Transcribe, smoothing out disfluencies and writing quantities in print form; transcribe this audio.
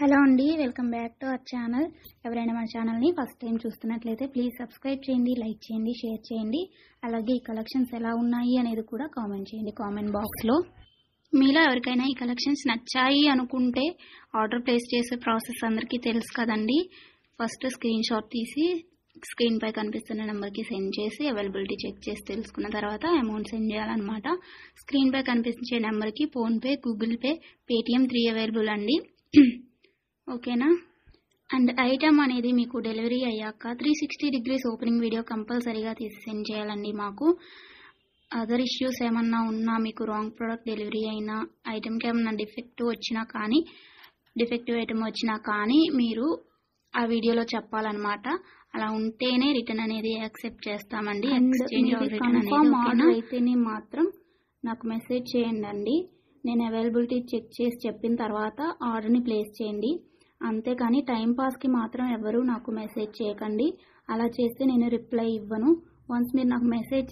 Hello అండి, welcome back to our channel. ఎవరైనా మన ఛానల్ని ఫస్ట్ టైం చూస్తున్నట్లయితే ప్లీజ్ సబ్స్క్రైబ్ చేయండి, లైక్ చేయండి, షేర్ చేయండి. అలాగే ఈ కలెక్షన్స్ ఎలా ఉన్నాయి అనేది కూడా కామెంట్ చేయండి కామెంట్ బాక్స్లో. మీలో ఎవరికైనా ఈ కలెక్షన్స్ నచ్చాయి అనుకుంటే ఆర్డర్ ప్లేస్ చేసే ప్రాసెస్ అందరికీ తెలుసు కదండి. ఫస్ట్ స్క్రీన్ షాట్ తీసి స్క్రీన్ పై కనిపిస్తున్న నెంబర్కి సెండ్ చేసి అవైలబిలిటీ చెక్ చేసి తెలుసుకున్న తర్వాత అమౌంట్ సెండ్ చేయాలన్నమాట. స్క్రీన్ పై కనిపించే నెంబర్కి PhonePe, Google pay, Paytm 3 available అండి. ఓకేనా. అండ్ ఐటమ్ అనేది మీకు డెలివరీ అయ్యాక 360 degrees ఓపెనింగ్ వీడియో కంపల్సరీగా తీసి సెండ్ చేయాలండి. మాకు అదర్ ఇష్యూస్ ఏమన్నా ఉన్నా, మీకు రాంగ్ ప్రోడక్ట్ డెలివరీ అయినా, ఐటమ్కి ఏమన్నా డిఫెక్టివ్ ఐటమ్ వచ్చినా కానీ మీరు ఆ వీడియోలో చెప్పాలన్నమాట. అలా ఉంటేనే రిటర్న్ అనేది యాక్సెప్ట్ చేస్తామండి. ఆర్డర్ అయితేనే మాత్రం నాకు మెసేజ్ చేయండి. నేను అవైలబిలిటీ చెక్ చేసి చెప్పిన తర్వాత ఆర్డర్ని ప్లేస్ చేయండి. అంతేకాని టైంపాస్కి మాత్రం ఎవరు నాకు మెసేజ్ చేయకండి. అలా చేస్తే నేను రిప్లై ఇవ్వను. వన్స్ మీరు నాకు మెసేజ్